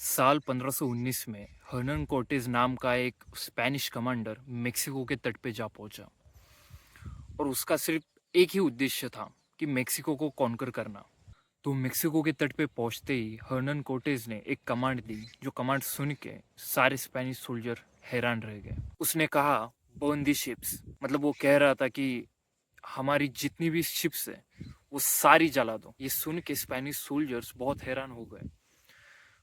साल 1519 में हर्नन कोर्टेज नाम का एक स्पेनिश कमांडर मेक्सिको के तट पे जा पहुंचा और उसका सिर्फ एक ही उद्देश्य था कि मेक्सिको को कॉन्कर करना। तो मेक्सिको के तट पे पहुंचते ही हर्नन कोर्टेज ने एक कमांड दी, जो कमांड सुन के सारे स्पेनिश सोल्जर हैरान रह गए। उसने कहा, बर्न दी शिप्स। मतलब वो कह रहा था कि हमारी जितनी भी शिप्स है वो सारी जला दो। ये सुन के स्पेनिश सोल्जर्स बहुत हैरान हो गए।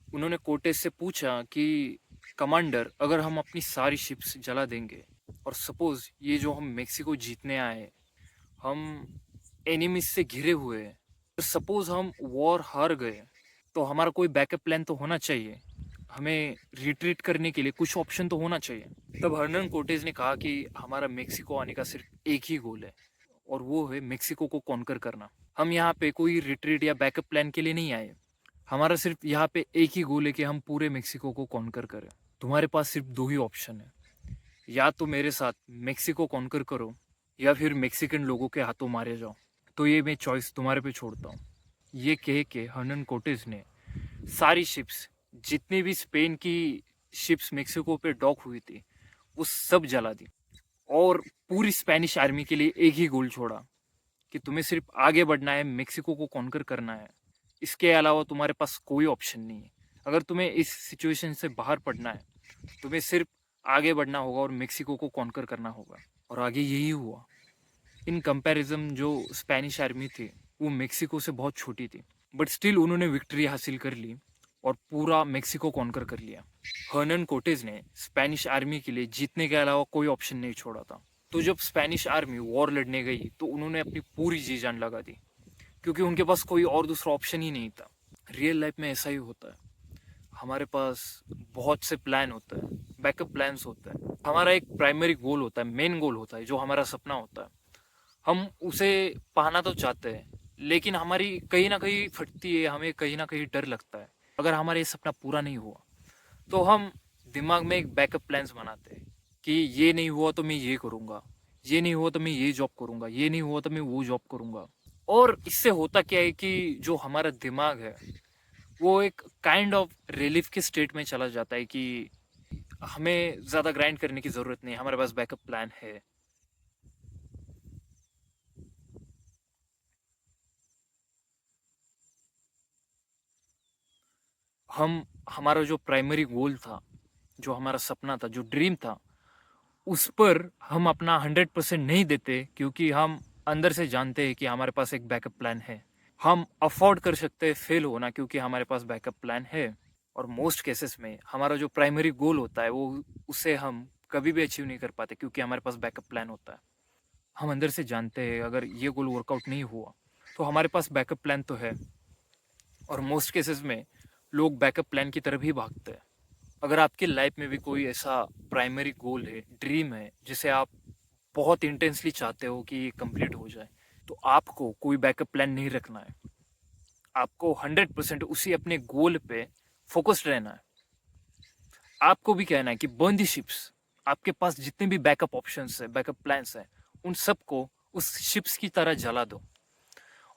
उन्होंने कोर्टेज से पूछा कि कमांडर, अगर हम अपनी सारी शिप्स जला देंगे और सपोज ये जो हम मेक्सिको जीतने आए, हम एनिमीज से घिरे हुए हैं, तो सपोज हम वॉर हार गए, तो हमारा कोई बैकअप प्लान तो होना चाहिए। हमें रिट्रीट करने के लिए कुछ ऑप्शन तो होना चाहिए। तब हर्नन कोर्टेज ने कहा कि हमारा मेक्सिको आने का सिर्फ एक ही गोल है, और वो है मेक्सिको को कॉन्कर करना। हम यहाँ पे कोई रिट्रीट या बैकअप प्लान के लिए नहीं आए। हमारा सिर्फ यहाँ पे एक ही गोल है कि हम पूरे मेक्सिको को कॉन्कर करें। तुम्हारे पास सिर्फ दो ही ऑप्शन है, या तो मेरे साथ मेक्सिको कॉन्कर करो या फिर मेक्सिकन लोगों के हाथों मारे जाओ। तो ये मैं चॉइस तुम्हारे पे छोड़ता हूँ। ये कह के हर्नन कोर्टेज ने सारी शिप्स, जितनी भी स्पेन की शिप्स मेक्सिको पे डॉक हुई थी, वो सब जला दी और पूरी स्पेनिश आर्मी के लिए एक ही गोल छोड़ा कि तुम्हें सिर्फ आगे बढ़ना है, मेक्सिको को कॉन्कर करना है। इसके अलावा तुम्हारे पास कोई ऑप्शन नहीं है। अगर तुम्हें इस सिचुएशन से बाहर पड़ना है, तुम्हें सिर्फ आगे बढ़ना होगा और मेक्सिको को कॉन्कर करना होगा। और आगे यही हुआ। इन कंपैरिजन जो स्पेनिश आर्मी थी वो मेक्सिको से बहुत छोटी थी, बट स्टिल उन्होंने विक्ट्री हासिल कर ली और पूरा मेक्सिको कॉन्कर कर लिया। हर्नन कोर्टेज ने स्पेनिश आर्मी के लिए जीतने के अलावा कोई ऑप्शन नहीं छोड़ा था। तो जब स्पेनिश आर्मी वॉर लड़ने गई तो उन्होंने अपनी पूरी जी जान लगा दी, क्योंकि उनके पास कोई और दूसरा ऑप्शन ही नहीं था। रियल लाइफ में ऐसा ही होता है। हमारे पास बहुत से प्लान होते हैं, बैकअप प्लान्स होते हैं। हमारा एक प्राइमरी गोल होता है, मेन गोल होता है, जो हमारा सपना होता है। हम उसे पाना तो चाहते हैं, लेकिन हमारी कहीं ना कहीं फटती है, हमें कहीं ना कहीं डर लगता है। अगर हमारा ये सपना पूरा नहीं हुआ तो हम दिमाग में एक बैकअप प्लान्स बनाते हैं कि ये नहीं हुआ तो मैं ये करूँगा, ये नहीं हुआ तो मैं ये जॉब करूँगा, ये नहीं हुआ तो मैं वो जॉब करूँगा। और इससे होता क्या है कि जो हमारा दिमाग है वो एक काइंड ऑफ रिलीफ के स्टेट में चला जाता है कि हमें ज़्यादा ग्राइंड करने की ज़रूरत नहीं है, हमारे पास बैकअप प्लान है। हम हमारा जो प्राइमरी गोल था, जो हमारा सपना था, जो ड्रीम था, उस पर हम अपना 100% नहीं देते, क्योंकि हम अंदर से जानते हैं कि हमारे पास एक बैकअप प्लान है। हम अफोर्ड कर सकते हैं फेल होना, क्योंकि हमारे पास बैकअप प्लान है। और मोस्ट केसेस में हमारा जो प्राइमरी गोल होता है वो उसे हम कभी भी अचीव नहीं कर पाते, क्योंकि हमारे पास बैकअप प्लान होता है। हम अंदर से जानते हैं अगर ये गोल वर्कआउट नहीं हुआ तो हमारे पास बैकअप प्लान तो है। और मोस्ट केसेस में लोग बैकअप प्लान की तरफ ही भागते हैं। अगर आपकी लाइफ में भी कोई ऐसा प्राइमरी गोल है, ड्रीम है, जिसे आप बहुत इंटेंसली चाहते हो कि ये कंप्लीट हो जाए, तो आपको कोई बैकअप प्लान नहीं रखना है। आपको 100% उसी अपने गोल पे फोकस्ड रहना है। आपको भी कहना है कि बर्न दी शिप्स। आपके पास जितने भी बैकअप ऑप्शंस है, बैकअप प्लान्स है, उन सबको उस शिप्स की तरह जला दो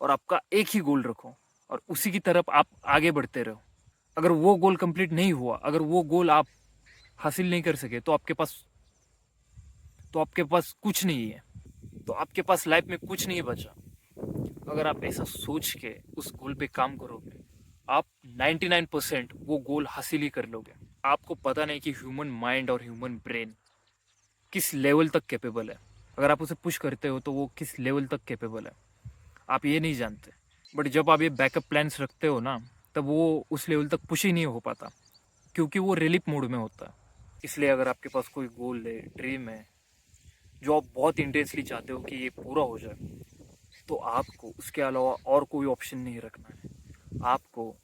और आपका एक ही गोल रखो और उसी की तरफ आप आगे बढ़ते रहो। अगर वो गोल कंप्लीट नहीं हुआ, अगर वो गोल आप हासिल नहीं कर सके, तो आपके पास कुछ नहीं है। तो आपके पास लाइफ में कुछ नहीं बचा। अगर आप ऐसा सोच के उस गोल पे काम करोगे, आप 99% वो गोल हासिल ही कर लोगे। आपको पता नहीं कि ह्यूमन माइंड और ह्यूमन ब्रेन किस लेवल तक कैपेबल है। अगर आप उसे पुश करते हो तो वो किस लेवल तक कैपेबल है, आप ये नहीं जानते। बट जब आप ये बैकअप प्लान्स रखते हो ना, तब वो उस लेवल तक पुश ही नहीं हो पाता, क्योंकि वो रिलीफ मोड में होता है। इसलिए अगर आपके पास कोई गोल है, ड्रीम है, जो आप बहुत इंटेंसली चाहते हो कि ये पूरा हो जाए, तो आपको उसके अलावा और कोई ऑप्शन नहीं रखना है। आपको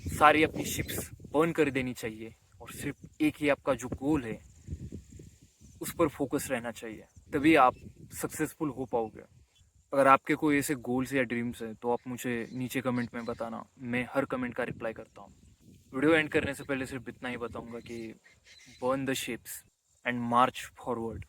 सारी अपनी शिप्स बर्न कर देनी चाहिए और सिर्फ एक ही आपका जो गोल है उस पर फोकस रहना चाहिए। तभी आप सक्सेसफुल हो पाओगे। अगर आपके कोई ऐसे गोल्स या ड्रीम्स हैं तो आप मुझे नीचे कमेंट में बताना, मैं हर कमेंट का रिप्लाई करता हूँ। वीडियो एंड करने से पहले सिर्फ इतना ही बताऊंगा कि burn the ships and March forward.